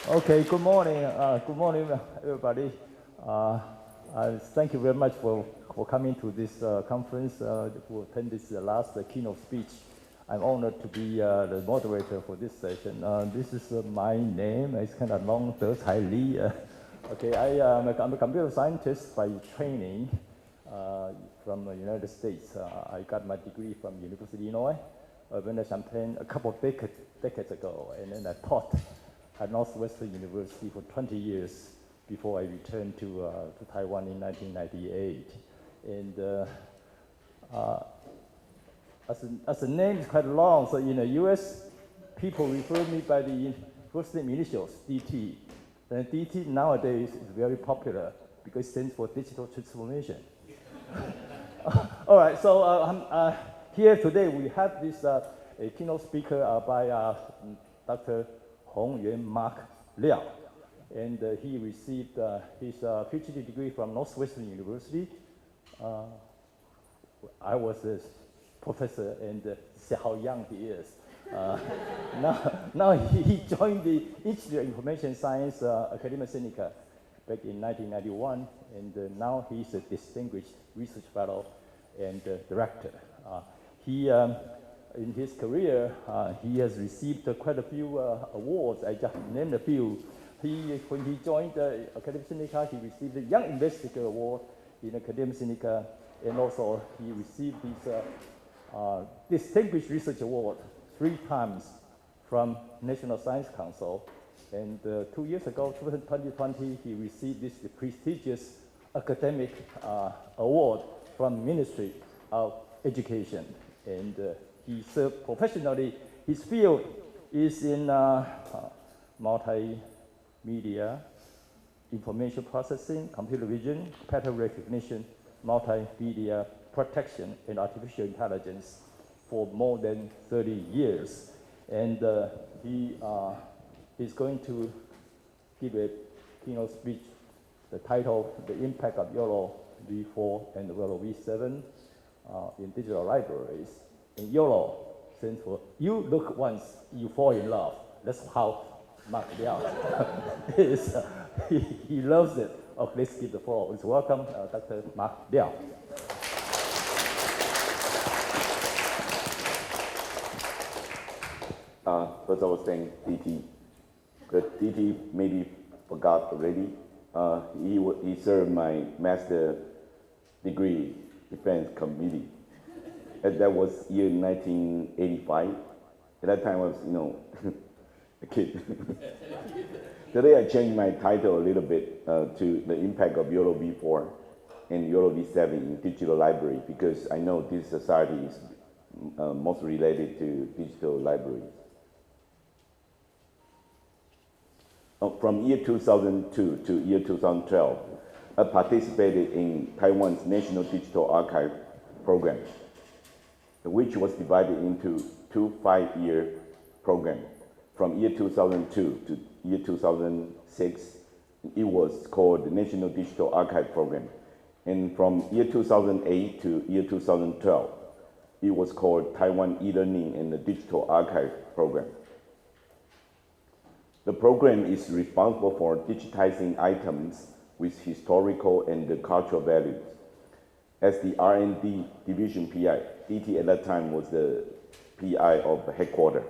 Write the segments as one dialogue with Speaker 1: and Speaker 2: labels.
Speaker 1: Okay, good morning. Good morning, everybody. Thank you very much for coming to this conference, to attend this last keynote speech. I'm honored to be the moderator for this session. This is my name. It's kind of long, Der-Tsai Li. Okay, I'm a computer scientist by training from the United States. I got my degree from University of Illinois, in Champaign a couple of decades ago, and then I taught at Northwestern University for 20 years before I returned to Taiwan in 1998. And as the name is quite long, so in the US, people refer me by the first name initials, DT. And DT nowadays is very popular because it stands for digital transformation. All right, so here today we have this a keynote speaker by Dr. Hong-Yuan Mark Liao, and he received his PhD degree from Northwestern University. I was a professor, and see how young he is. Now he joined the Institute of Information Science Academia Sinica back in 1991, and now he's a distinguished research fellow and director. In his career, he has received quite a few awards. I just named a few. When he joined Academician, he received the Young Investigator Award in Academician, and also he received his Distinguished Research Award 3 times from National Science Council. And 2 years ago, 2020, he received this prestigious academic award from Ministry of Education. And he served professionally. His field is in multimedia, information processing, computer vision, pattern recognition, multimedia protection, and artificial intelligence for more than 30 years. And he is going to give a keynote speech. The title, The Impact of YOLOv4 and YOLOv7 in digital libraries. And YOLO stands for you look once, you fall in love. That's how Mark Liao is. He loves it. Oh, let's give the floor. Let's welcome Dr. Mark Liao.
Speaker 2: First I was saying DT, but DT maybe forgot already. He served my master degree defense committee. And that was year 1985. At that time I was, a kid. Today I changed my title a little bit to the impact of YOLOv4 and YOLOv7 in digital library, because I know this society is most related to digital libraries. From year 2002 to year 2012, I participated in Taiwan's National Digital Archive program, which was divided into 2 5-year programs. From year 2002 to year 2006, it was called the National Digital Archive Program. And from year 2008 to year 2012, it was called Taiwan e-learning and the Digital Archive Program. The program is responsible for digitizing items with historical and cultural values. As the R&D division PI, DT at that time was the PI of the headquarters.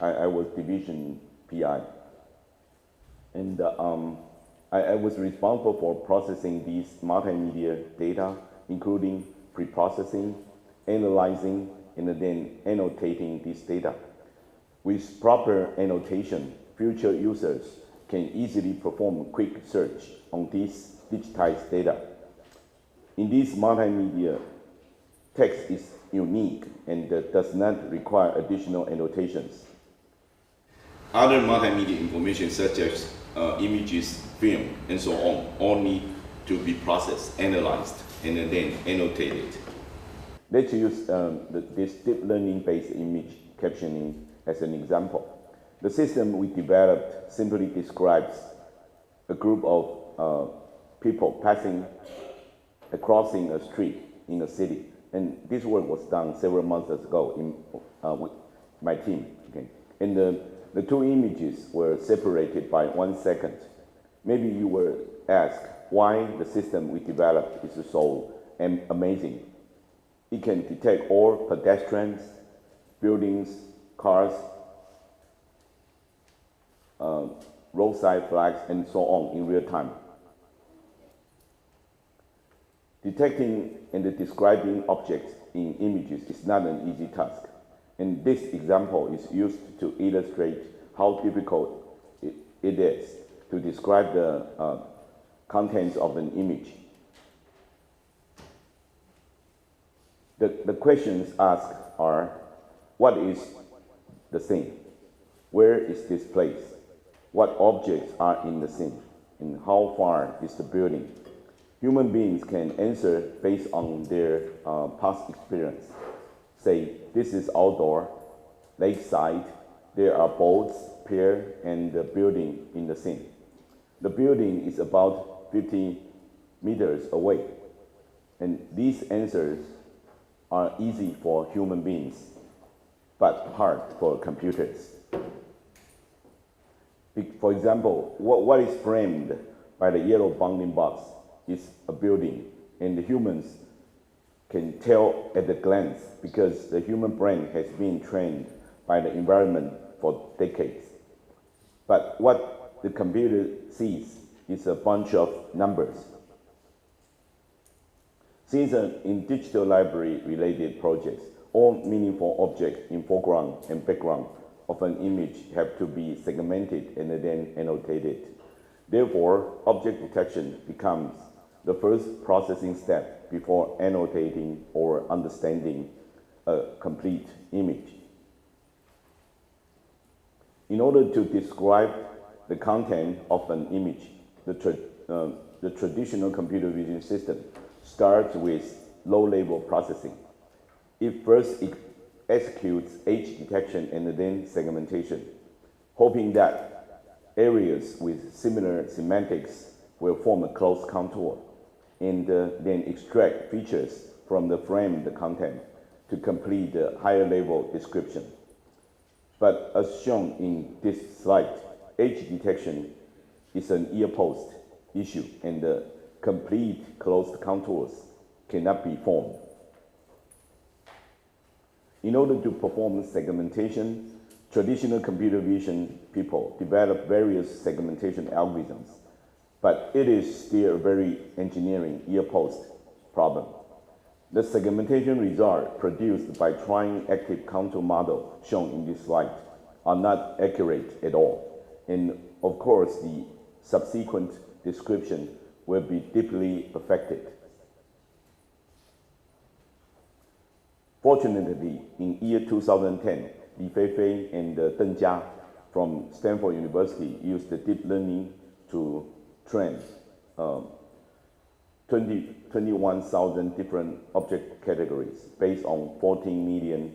Speaker 2: I was division PI. And I was responsible for processing these multimedia data, including pre-processing, analyzing, and then annotating this data. With proper annotation, future users can easily perform a quick search on this digitized data. In this multimedia, text is unique and does not require additional annotations. Other multimedia information such as images, film, and so on, all need to be processed, analyzed, and then annotated. Let's use this deep learning-based image captioning as an example. The system we developed simply describes a group of people crossing a street in a city. And this work was done several months ago with my team. Okay? And the two images were separated by 1 second. Maybe you will ask why the system we developed is so amazing. It can detect all pedestrians, buildings, cars, roadside flags, and so on in real time. Detecting and describing objects in images is not an easy task, and this example is used to illustrate how difficult it is to describe the contents of an image. The questions asked are, what is the scene? Where is this place? What objects are in the scene? And how far is the building? Human beings can answer based on their past experience. Say, this is outdoor, lakeside, there are boats, pier, and the building in the scene. The building is about 50 meters away, and these answers are easy for human beings, but hard for computers. For example, what is framed by the yellow bounding box is a building, and the humans can tell at a glance because the human brain has been trained by the environment for decades. But what the computer sees is a bunch of numbers. Since in digital library-related projects, all meaningful objects in foreground and background of an image have to be segmented and then annotated. Therefore, object detection becomes the first processing step before annotating or understanding a complete image. In order to describe the content of an image, the traditional computer vision system starts with low-level processing. It first executes edge detection and then segmentation, hoping that areas with similar semantics will form a close contour, and then extract features from the framed content to complete the higher-level description. But as shown in this slide, edge detection is an ear-post issue, and the complete closed contours cannot be formed. In order to perform segmentation, traditional computer vision people develop various segmentation algorithms, but it is still a very engineering ear-post problem. The segmentation results produced by trying active contour model shown in this slide are not accurate at all, and of course the subsequent description will be deeply affected. Fortunately, in year 2010, Li Feifei and Deng Jia from Stanford University used deep learning to train 21,000 different object categories based on 14 million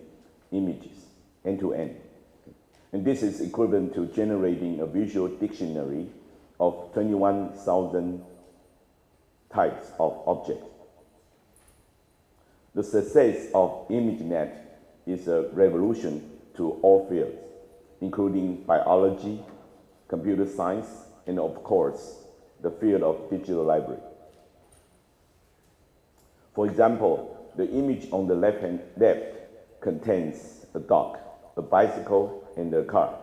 Speaker 2: images, end-to-end. And this is equivalent to generating a visual dictionary of 21,000 types of objects. The success of ImageNet is a revolution to all fields, including biology, computer science, and of course, the field of digital library. For example, the image on the left contains a dog, a bicycle, and a car.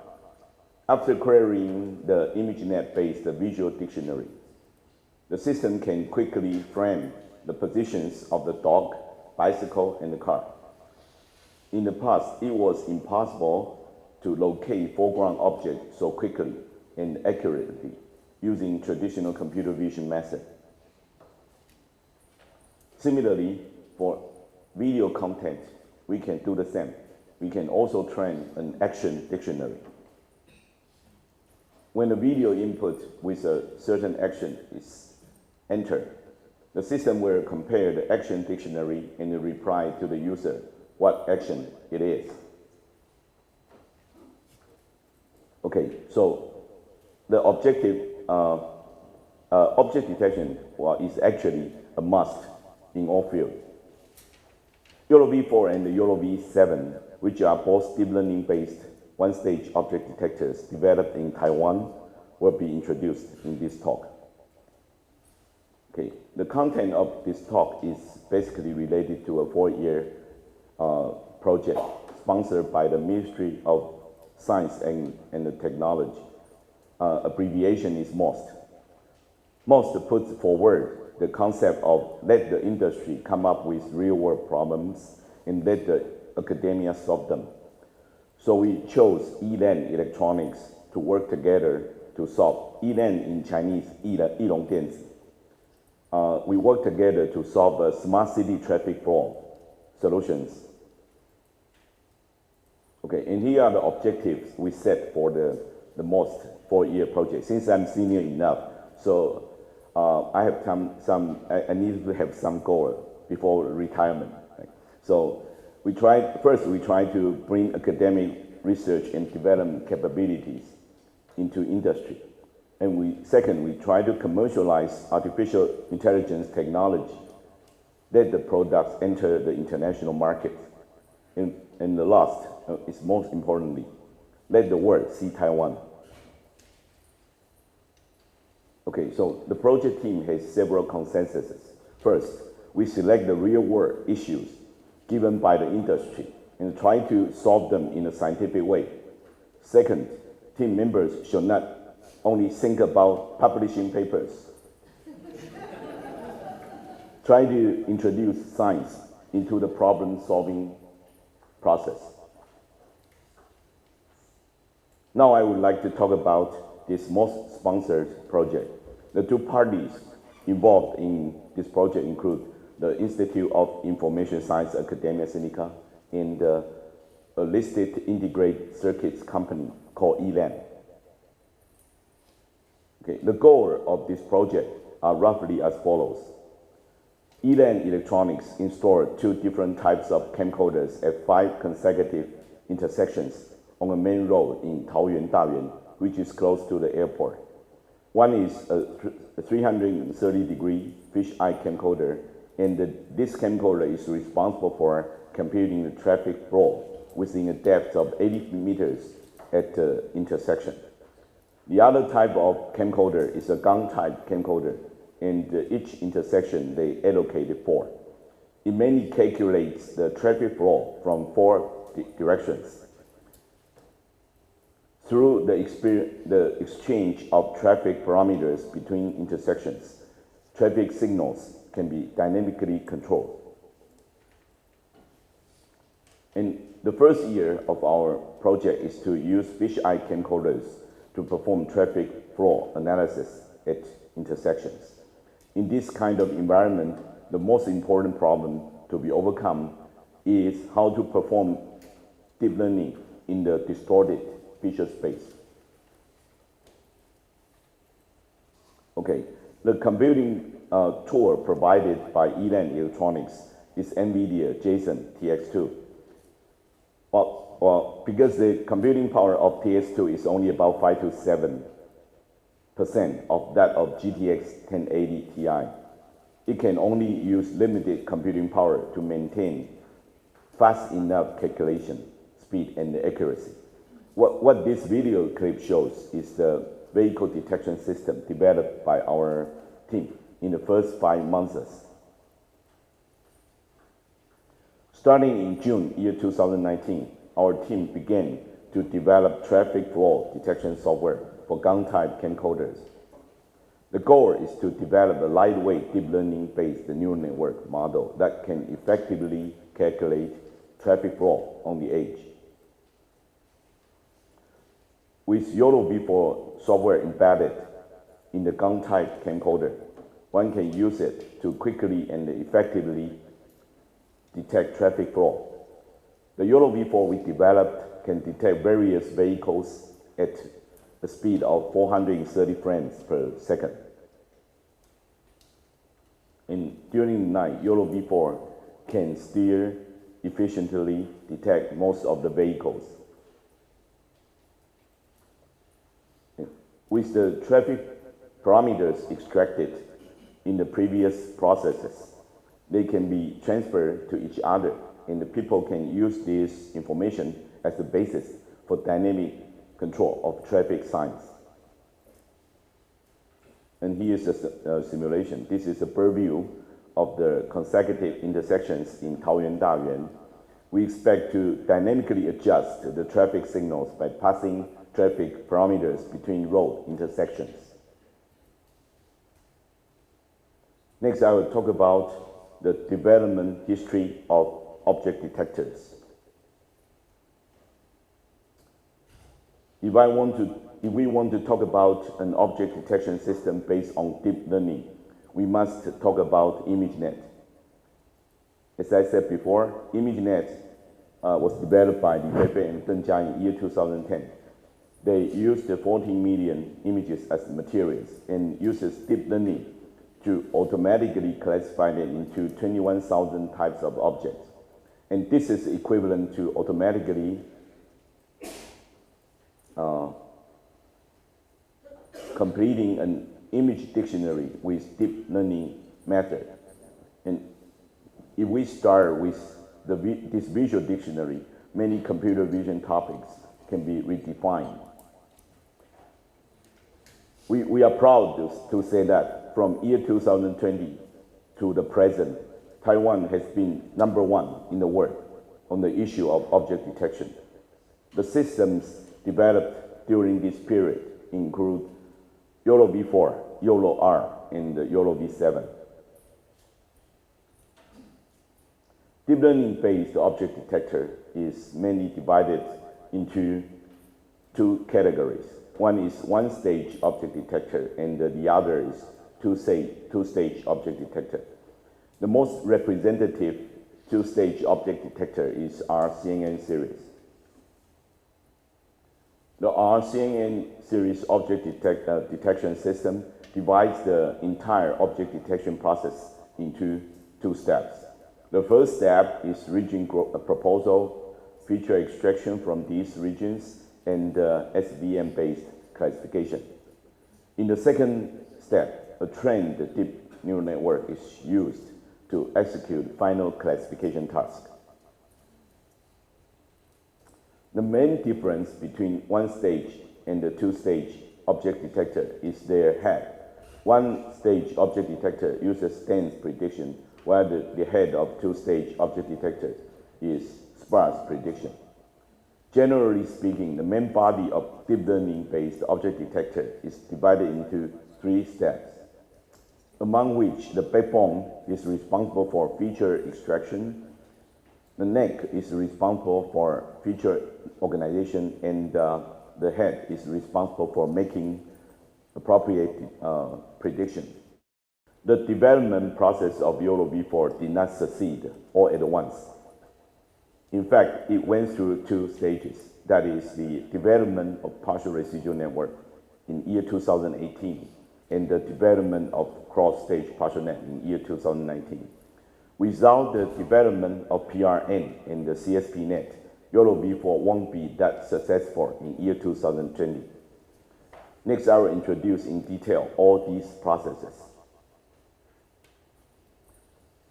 Speaker 2: After querying the ImageNet-based visual dictionary, the system can quickly frame the positions of the dog, bicycle, and the car. In the past, it was impossible to locate foreground objects so quickly and accurately using traditional computer vision method. Similarly, for video content, we can do the same. We can also train an action dictionary. When a video input with a certain action is entered, the system will compare the action dictionary and reply to the user what action it is. Okay, so the object detection is actually a must in all fields. YOLOv4 and YOLOv7, which are both deep learning based one-stage object detectors developed in Taiwan will be introduced in this talk. Okay, the content of this talk is basically related to a 4-year project sponsored by the Ministry of Science and Technology. Abbreviation is MOST. MOST puts forward the concept of let the industry come up with real-world problems and let the academia solve them. So we chose Yilan Electronics to work together to solve Yilan in Chinese, Yilong Dianzi. We work together to solve a smart city traffic flow solutions. Okay, and here are the objectives we set for the MOST 4-year project. Since I'm senior enough, so I have I need to have some goal before retirement. Right? So first we try to bring academic research and development capabilities into industry. And second, we try to commercialize artificial intelligence technology, let the products enter the international market. And the last is most importantly, let the world see Taiwan. Okay, so the project team has several consensuses. First, we select the real-world issues given by the industry and try to solve them in a scientific way. Second, team members should not only think about publishing papers. Try to introduce science into the problem-solving process. Now I would like to talk about this most sponsored project. The two parties involved in this project include the Institute of Information Science Academia Sinica and a listed integrated circuits company called Yilan. Okay, the goal of this project are roughly as follows. Yilan Electronics installed 2 different types of camcorders at 5 consecutive intersections on a main road in Taoyuan, Dayuan, which is close to the airport. One is a 330-degree fisheye camcorder, and this camcorder is responsible for computing the traffic flow within a depth of 80 meters at the intersection. The other type of camcorder is a gun-type camcorder, and each intersection they allocated 4. It mainly calculates the traffic flow from 4 directions. Through the exchange of traffic parameters between intersections, traffic signals can be dynamically controlled. And the first year of our project is to use fisheye camcorders to perform traffic flow analysis at intersections. In this kind of environment, the most important problem to be overcome is how to perform deep learning in the distorted feature space. Okay, the computing tool provided by Yilan Electronics is NVIDIA Jetson TX2. Well, because the computing power of TX2 is only about 5 to 7% of that of GTX 1080 Ti, it can only use limited computing power to maintain fast enough calculation speed and accuracy. What this video clip shows is the vehicle detection system developed by our team in the first 5 months. Starting in June year 2019, our team began to develop traffic flow detection software for gun-type camcorders. The goal is to develop a lightweight deep learning-based neural network model that can effectively calculate traffic flow on the edge. With YOLOv4 software embedded in the gun-type camcorder, one can use it to quickly and effectively detect traffic flow. The YOLOv4 we developed can detect various vehicles at a speed of 430 frames per second. And during the night, YOLOv4 can still efficiently detect most of the vehicles. With the traffic parameters extracted in the previous processes, they can be transferred to each other, and the people can use this information as the basis for dynamic control of traffic signs. And here's a simulation. This is a bird view of the consecutive intersections in Taoyuan Dayuan. We expect to dynamically adjust the traffic signals by passing traffic parameters between road intersections. Next, I will talk about the development history of object detectors. If we want to talk about an object detection system based on deep learning, we must talk about ImageNet. As I said before, ImageNet was developed by Li Feifei and Deng Jia in year 2010. They used 14 million images as materials and uses deep learning to automatically classify them into 21,000 types of objects. And this is equivalent to automatically completing an image dictionary with deep learning method. And if we start with this visual dictionary, many computer vision topics can be redefined. We are proud to say that from year 2020 to the present, Taiwan has been #1 in the world on the issue of object detection. The systems developed during this period include YOLOv4, YOLOv, and the YOLOv7. Deep learning-based object detector is mainly divided into two categories. One is one-stage object detector, and the other is two-stage object detector. The most representative two-stage object detector is RCNN series. The RCNN series object detection system divides the entire object detection process into two steps. The first step is region proposal, feature extraction from these regions, and SVM-based classification. In the second step, a trained deep neural network is used to execute final classification task. The main difference between one-stage and the two-stage object detector is their head. One-stage object detector uses stance prediction, while the head of two-stage object detector is sparse prediction. Generally speaking, the main body of deep learning-based object detector is divided into 3 steps, among which the backbone is responsible for feature extraction, the neck is responsible for feature organization, and the head is responsible for making appropriate prediction. The development process of YOLOv4 did not succeed all at once. In fact, it went through 2 stages. That is the development of partial residual network in year 2018 and the development of cross-stage partial net in year 2019. Without the development of PRN and the CSP net, YOLOv4 won't be that successful in year 2020. Next, I will introduce in detail all these processes.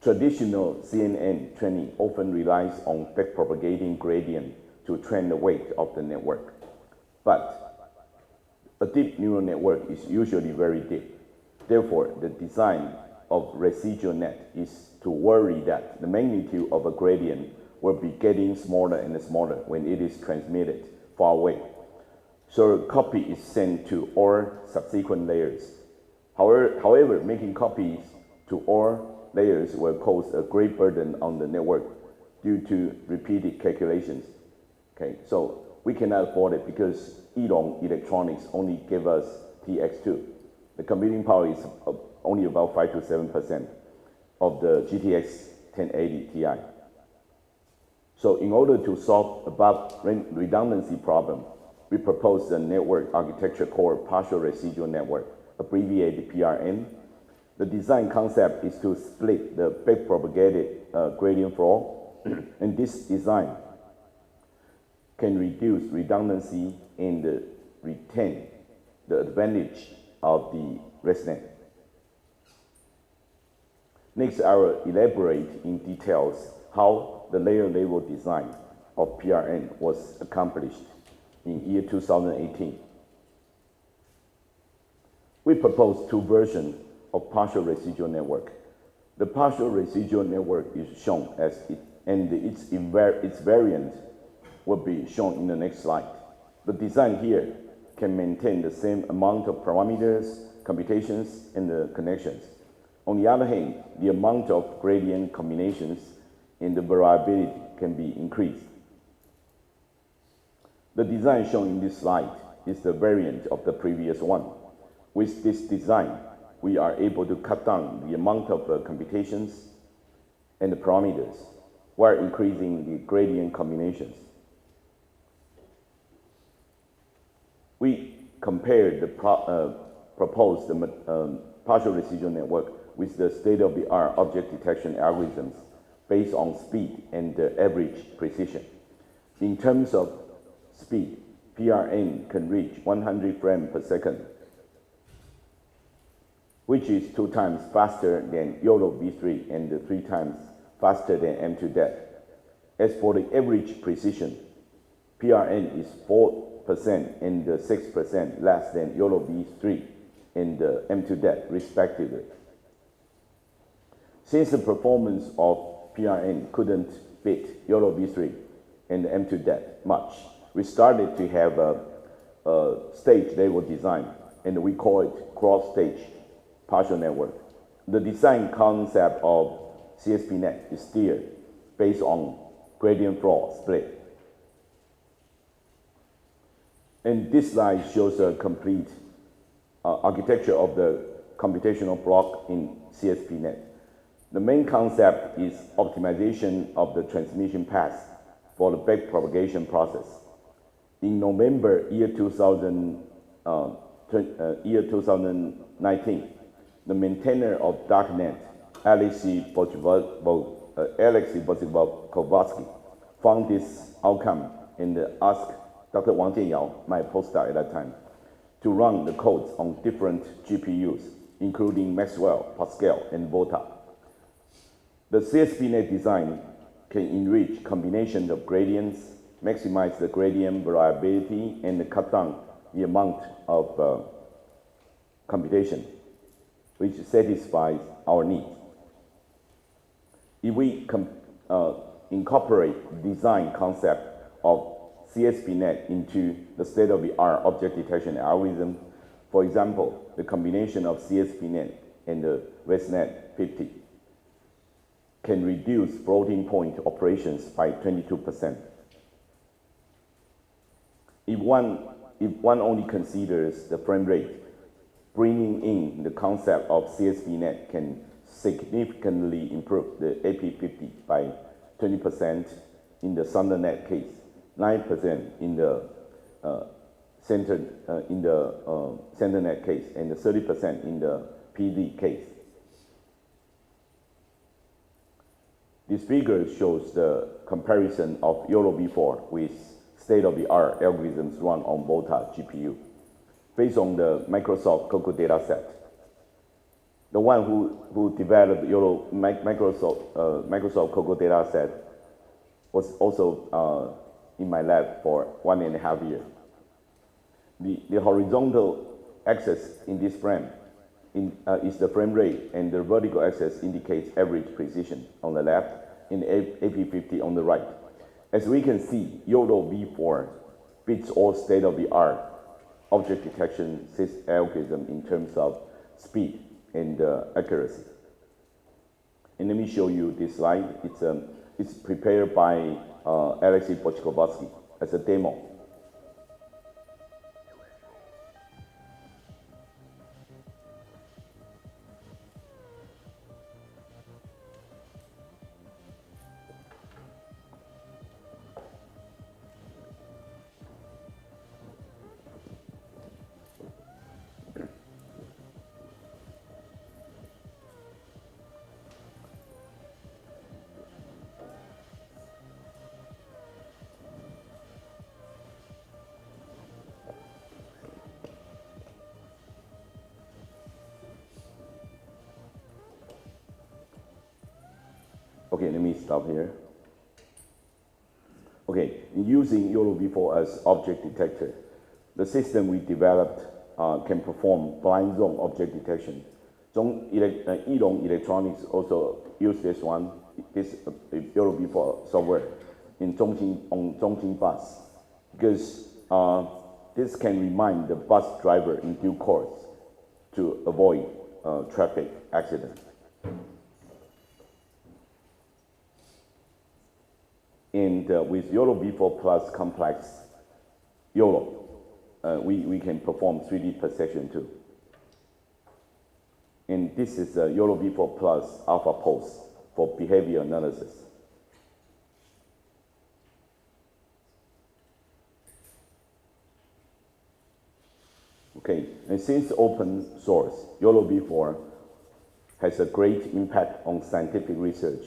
Speaker 2: Traditional CNN training often relies on backpropagating gradient to train the weight of the network. But a deep neural network is usually very deep. Therefore, the design of residual net is to worry that the magnitude of a gradient will be getting smaller and smaller when it is transmitted far away. So a copy is sent to all subsequent layers. However, making copies to all layers will cause a great burden on the network due to repeated calculations. Okay, so we cannot afford it because Elon Electronics only gave us TX2. The computing power is only about 5 to 7% of the GTX 1080 Ti. So in order to solve above redundancy problem, we proposed a network architecture called partial residual network, abbreviated PRN. The design concept is to split the backpropagated gradient flow, and this design can reduce redundancy and retain the advantage of the ResNet. Next, I will elaborate in details how the layer level design of PRN was accomplished. in year 2018. We proposed two versions of partial residual network. The partial residual network is shown as it, and its variant will be shown in the next slide. The design here can maintain the same amount of parameters, computations, and the connections. On the other hand, the amount of gradient combinations and the variability can be increased. The design shown in this slide is the variant of the previous one. With this design, we are able to cut down the amount of computations and the parameters while increasing the gradient combinations. We compared the proposed partial residual network with the state-of-the-art object detection algorithms based on speed and average precision. In terms of speed, PRN can reach 100 frames per second, which is 2 times faster than YOLOv3 and 3 times faster than M2DAT. As for the average precision, PRN is 4% and 6% less than YOLOv3 and M2DAT, respectively. Since the performance of PRN couldn't beat YOLOv3 and M2DAT much, we started to have a stage-level design, and we call it cross-stage partial network. The design concept of CSPNet is still based on gradient floor split. And this slide shows a complete architecture of the computational block in CSPNet. The main concept is optimization of the transmission path for the backpropagation process. In November year 2019, the maintainer of darknet, Alexei Bozikovsky, found this outcome and asked Dr. Wang Jianyao, my postdoc at that time, to run the codes on different GPUs, including Maxwell, Pascal, and Volta. The CSPNet design can enrich combination of gradients, maximize the gradient variability, and cut down the amount of computation, which satisfies our needs. If we incorporate design concept of CSPNet into the state-of-the-art object detection algorithm, for example, the combination of CSPNet and the ResNet 50 can reduce floating point operations by 22%. If one only considers the frame rate, bringing in the concept of CSPNet can significantly improve the AP50 by 20% in the SunderNet case, 9% in the CenterNet case, and 30% in the PD case. This figure shows the comparison of YOLOv4 with state-of-the-art algorithms run on Volta GPU, based on the Microsoft Cocoa dataset. The one who developed Microsoft Cocoa dataset was also in my lab for 1.5 years. The horizontal axis in this frame is the frame rate, and the vertical axis indicates average precision on the left and AP50 on the right. As we can see, YOLOv4 beats all state-of-the-art object detection algorithm in terms of speed and accuracy. And let me show you this slide. It's prepared by Alexei Bozikovsky as a demo. Okay, let me stop here. Okay, using YOLOv4 as object detector, the system we developed can perform blind zone object detection. Yilong Electronics also use this YOLOv4 software on Zhongjing bus, because this can remind the bus driver in due course to avoid traffic accidents. And with YOLOv4 plus complex YOLO, we can perform 3D perception too. And this is YOLOv4 plus alpha pulse for behavior analysis. Okay, and since open source, YOLOv4 has a great impact on scientific research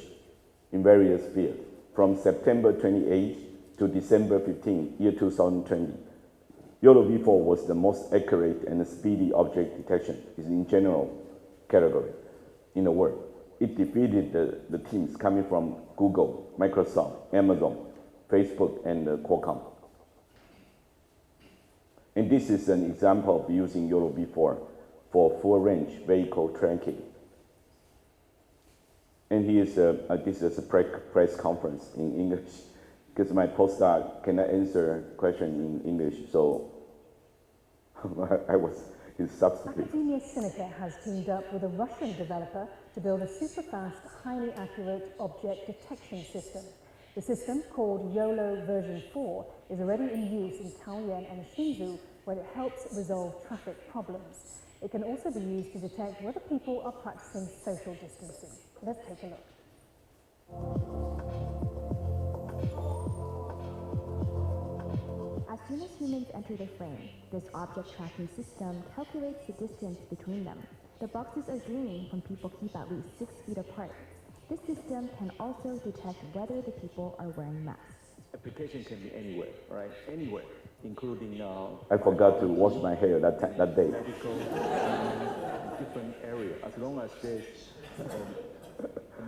Speaker 2: in various fields. From September 28 to December 15, year 2020, YOLOv4 was the most accurate and speedy object detection in general category in the world. It defeated the teams coming from Google, Microsoft, Amazon, Facebook, and Qualcomm. And this is an example of using YOLOv4 for full-range vehicle tracking. And here's this is a press conference in English, because my postdoc cannot answer question in English, so I was his substitute.
Speaker 3: Academia Sinica has teamed up with a Russian developer to build a super-fast, highly accurate object detection system. The system, called YOLOv4, is already in use in Taoyuan and Hsinchu, where it helps resolve traffic problems. It can also be used to detect whether people are practicing social distancing. Let's take a look.
Speaker 4: As soon as humans enter the frame, this object tracking system calculates the distance between them. The boxes are green when people keep at least 6 feet apart. This system can also detect whether the people are wearing masks.
Speaker 1: Application can be anywhere, right? Anywhere, including
Speaker 2: I forgot to wash my hair that day.
Speaker 1: medical, different area, as long as there's a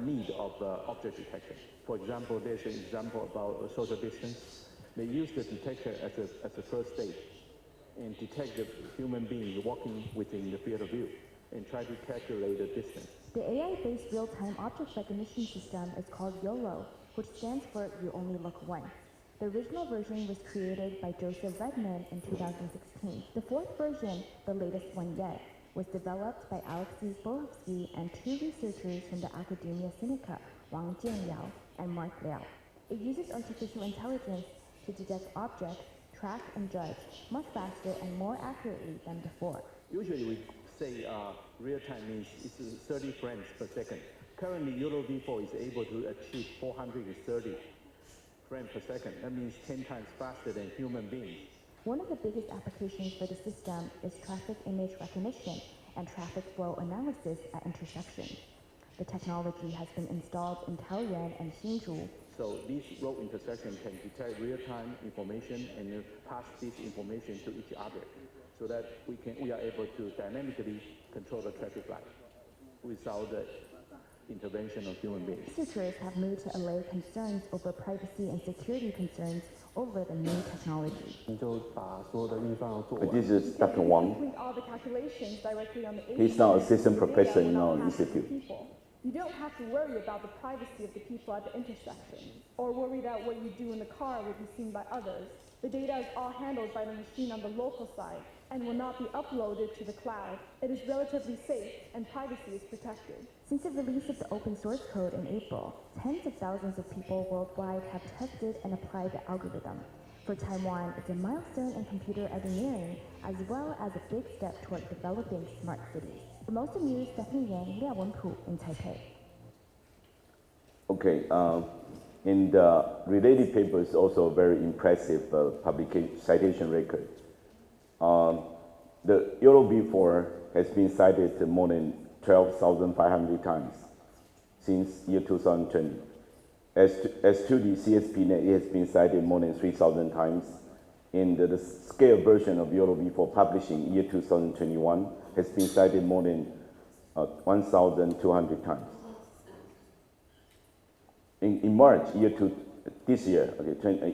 Speaker 1: need of object detection. For example, there's an example about social distance. They use the detector as a first stage and detect the human being walking within the field of view and try to calculate the distance.
Speaker 4: The AI-based real-time object recognition system is called YOLO, which stands for You Only Look Once. The original version was created by Joseph Redman in 2016. The fourth version, the latest one yet, was developed by Alexei Borovsky and 2 researchers from the Academia Sinica, Liao and Mark Liao. It uses artificial intelligence to detect objects, track and judge much faster and more accurately than before.
Speaker 1: Usually we say real-time means it's 30 frames per second. Currently, YOLOv4 is able to achieve 430 frames per second. That means 10 times faster than human beings.
Speaker 4: One of the biggest applications for the system is traffic image recognition and traffic flow analysis at intersections. The technology has been installed in Taoyuan and Hsinchu.
Speaker 1: So these road intersections can detect real-time information and pass this information to each other, so that we are able to dynamically control the traffic light without the intervention of human beings.
Speaker 4: Researchers have moved to allay concerns over privacy and security concerns over the new technology.
Speaker 2: This is Dr. Wang.
Speaker 5: Complete all the calculations directly on the
Speaker 2: He's now assistant professor in our institute.
Speaker 5: You don't have to worry about the privacy of the people at the intersection, or worry that what you do in the car will be seen by others. The data is all handled by the machine on the local side and will not be uploaded to the cloud. It is relatively safe and privacy is protected.
Speaker 4: Since the release of the open source code in April, tens of thousands of people worldwide have tested and applied the algorithm. For Taiwan, it's a milestone in computer engineering, as well as a big step toward developing smart cities. For Most of News, Stephanie Yang, Liao in Taipei.
Speaker 2: Okay, in the related paper is also a very impressive publication citation record. The YOLOv4 has been cited more than 12,500 times since year 2020. As to the CSPNet, it has been cited more than 3,000 times. And the scale version of YOLOv4 published in year 2021 has been cited more than 1,200 times. In March year this year,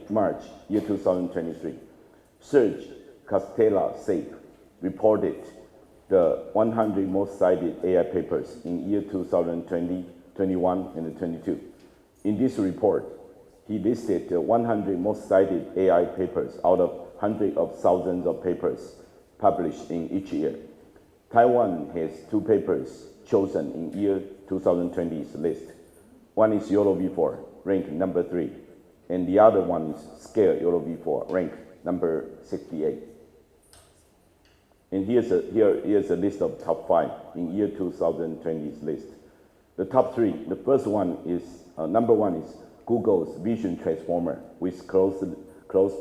Speaker 2: March, year 2023, Serge Castella-Sape reported the 100 most cited AI papers in year 2020, 21, and 22. In this report, he listed the 100 most cited AI papers out of hundreds of thousands of papers published in each year. Taiwan has 2 papers chosen in year 2020's list. One is YOLOv4, ranked number 3, and the other one is Scale YOLOv4, ranked number 68. And here's a list of top 5 in year 2020's list. The top 3, the first one is, number 1 is Google's Vision Transformer with close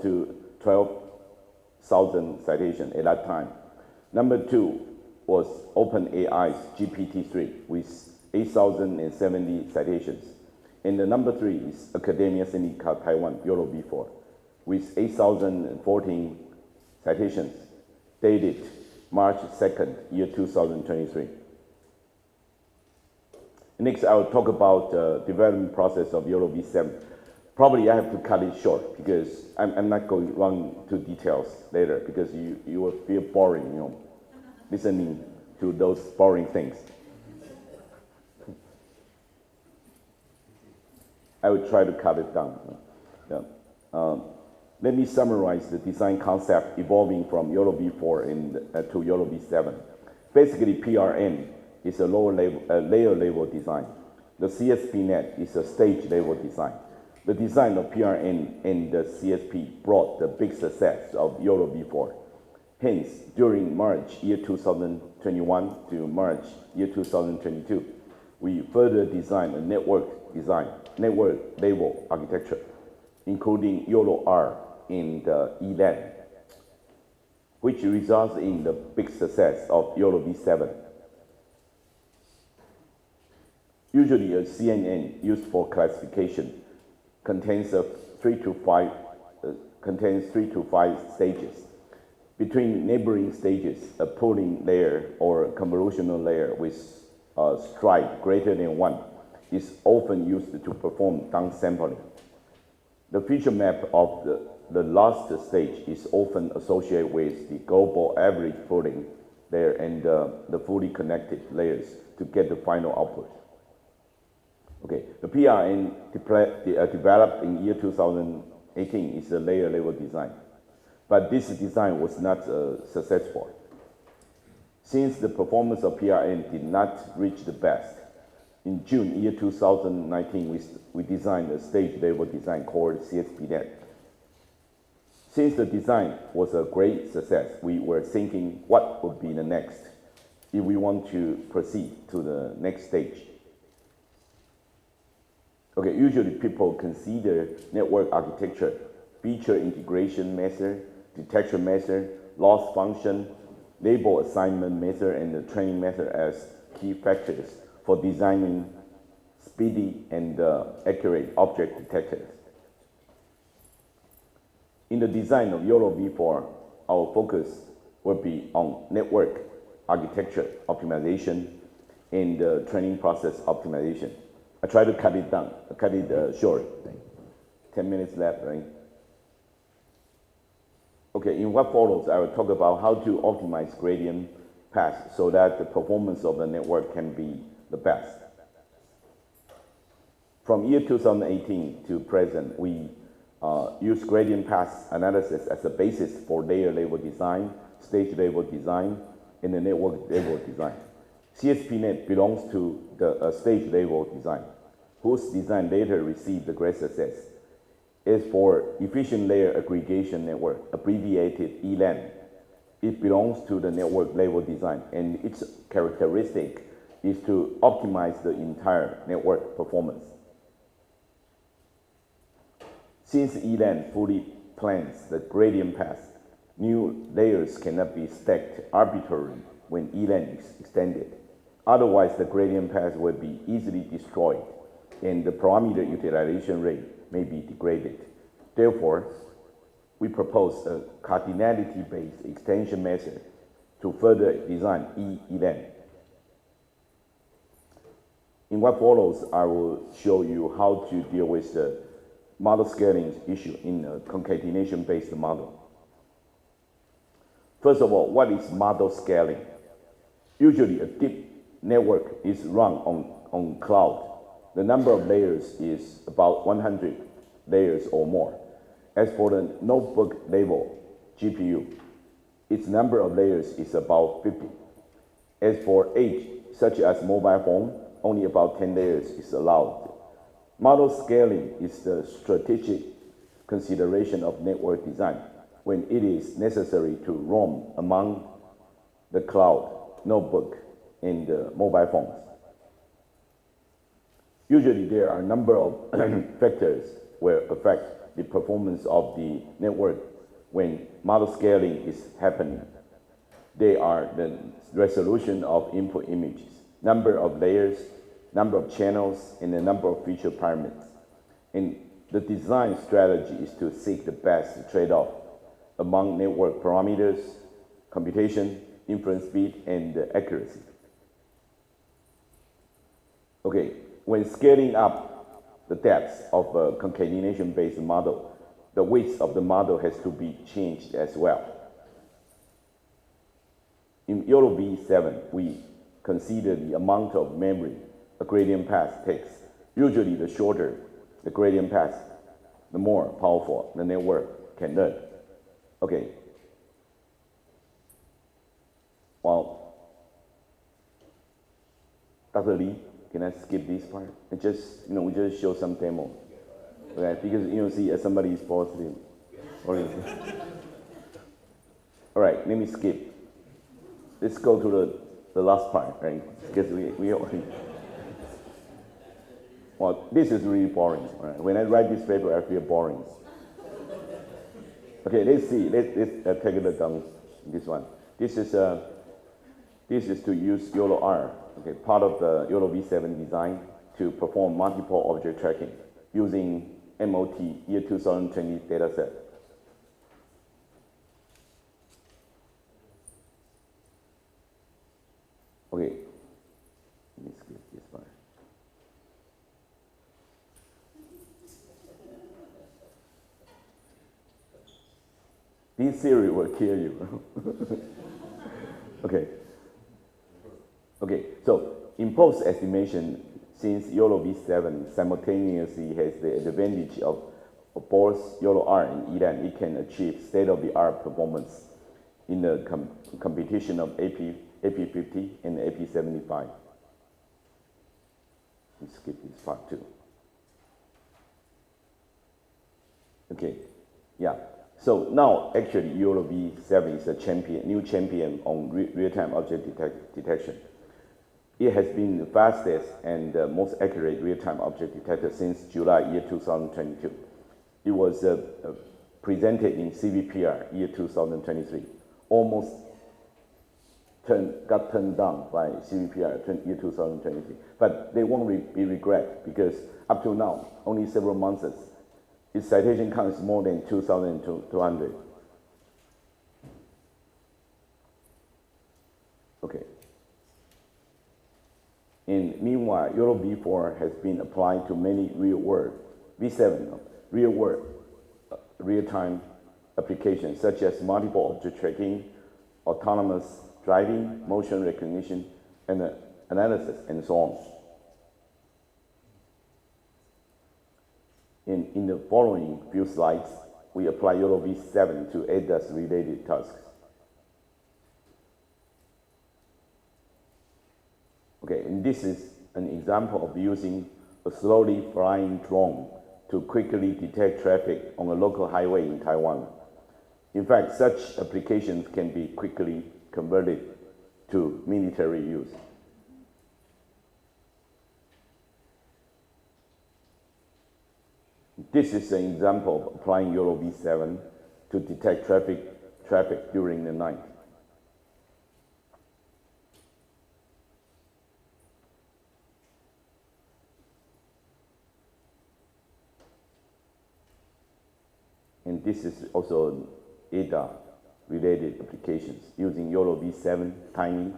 Speaker 2: to 12,000 citations at that time. Number 2 was OpenAI's GPT-3 with 8,070 citations. And the number 3 is Academia Sinica Taiwan YOLOv4 with 8,014 citations dated March 2nd, year 2023. Next, I will talk about the development process of YOLOv7. Probably I have to cut it short because I'm not going to run into details later because you will feel boring, you know, listening to those boring things. I will try to cut it down. Yeah. Let me summarize the design concept evolving from YOLOv4 to YOLOv7. Basically, PRN is a layer level design. The CSP-net is a stage level design. The design of PRN and the CSP brought the big success of YOLOv4. Hence, during March year 2021 to March year 2022, we further designed a network level architecture, including YOLO-R in the ELAN, which results in the big success of YOLOv7. Usually, a CNN used for classification contains 3 to 5 stages. Between neighboring stages, a pooling layer or a convolutional layer with a stride greater than 1 is often used to perform downsampling. The feature map of the last stage is often associated with the global average pooling layer and the fully connected layers to get the final output. Okay, the PRN developed in year 2018 is a layer level design, but this design was not successful. Since the performance of PRN did not reach the best, in June year 2019, we designed a stage level design called CSP-net. Since the design was a great success, we were thinking what would be the next if we want to proceed to the next stage. Okay, usually people consider network architecture, feature integration method, detection method, loss function, label assignment method, and the training method as key factors for designing speedy and accurate object detectors. In the design of YOLOv4, our focus will be on network architecture optimization and training process optimization. I try to cut it down, short. 10 minutes left, right? Okay, in what follows, I will talk about how to optimize gradient paths so that the performance of the network can be the best. From year 2018 to present, we use gradient path analysis as a basis for layer level design, stage level design, and the network level design. CSP-net belongs to the stage level design, whose design later received the great success. As for efficient layer aggregation network, abbreviated ELAN, it belongs to the network level design, and its characteristic is to optimize the entire network performance. Since ELAN fully plans the gradient path, new layers cannot be stacked arbitrarily when ELAN is extended. Otherwise, the gradient path will be easily destroyed, and the parameter utilization rate may be degraded. Therefore, we propose a cardinality-based extension method to further design ELAN. In what follows, I will show you how to deal with the model scaling issue in a concatenation-based model. First of all, what is model scaling? Usually, a deep network is run on cloud. The number of layers is about 100 layers or more. As for the notebook level GPU, its number of layers is about 50. As for edge, such as mobile phone, only about 10 layers is allowed. Model scaling is the strategic consideration of network design when it is necessary to roam among the cloud, notebook, and mobile phones. Usually there are a number of factors will affect the performance of the network when model scaling is happening. They are the resolution of input images, number of layers, number of channels, and the number of feature parameters. And the design strategy is to seek the best trade-off among network parameters, computation, inference speed, and accuracy. Okay, when scaling up the depth of a concatenation-based model, the width of the model has to be changed as well. In YOLOv7, we consider the amount of memory a gradient path takes. Usually, the shorter the gradient path, the more powerful the network can learn. Okay. Well, Dr. Lee, can I skip this part? And just, we just show some demo. Okay, because see somebody is positive. All right, let me skip. Let's go to the last part, right? Because we already. Well, this is really boring. Right? When I write this paper, I feel boring. Okay, let's see. Let's take a look on this one. This is to use YOLO-R, okay, part of the YOLOv7 design to perform multiple object tracking using MOT year 2020 dataset. Okay, let me skip this part. This theory will kill you. Okay, so in post estimation, since YOLOv7 simultaneously has the advantage of both YOLO-R and ELAN, it can achieve state-of-the-art performance in the competition of AP50 and AP75. Let's skip this part too. Okay, yeah. So now, actually, YOLOv7 is a new champion on real-time object detection. It has been the fastest and most accurate real-time object detector since July year 2022. It was presented in CVPR year 2023. Almost got turned down by CVPR year 2023. But they won't be regret because up to now, only several months, its citation count is more than 2,200. Okay. And meanwhile, YOLOv4 has been applied to many real-world, real-world real-time applications such as multiple object tracking, autonomous driving, motion recognition, and analysis, and so on. In the following few slides, we apply YOLOv7 to ADAS-related tasks. Okay, and this is an example of using a slowly flying drone to quickly detect traffic on a local highway in Taiwan. In fact, such applications can be quickly converted to military use. This is an example of applying YOLOv7 to detect traffic during the night. And this is also ADA-related applications using YOLOv7 timing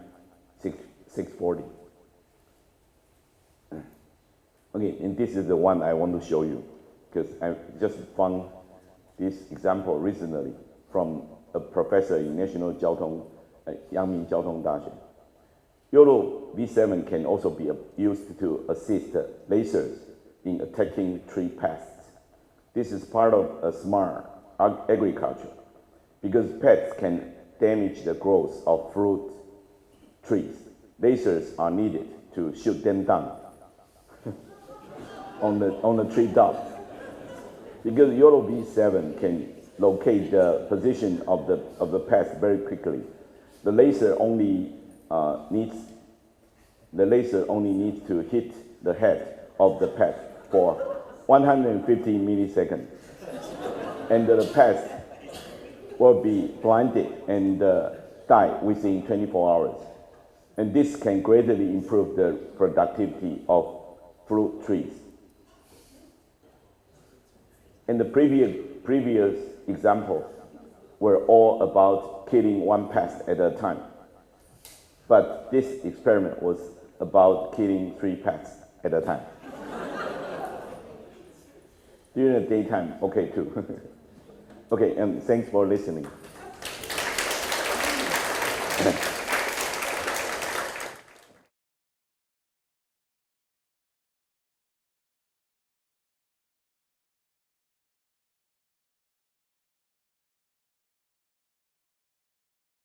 Speaker 2: 640. Okay, and this is the one I want to show you. because I just found this example recently from a professor in National Yangming Jiaotong Daxue. YOLOv7 can also be used to assist lasers in attacking tree pests. This is part of a smart agriculture because pests can damage the growth of fruit trees. Lasers are needed to shoot them down on the tree top. Because YOLOv7 can locate the position of the pest very quickly. The laser only needs to hit the head of the pest for 150 milliseconds, and the pest will be blinded and die within 24 hours. And this can greatly improve the productivity of fruit trees. And the previous examples were all about killing one pest at a time. But this experiment was about killing 3 pests at a time. During the daytime, okay too. Okay, and thanks for listening.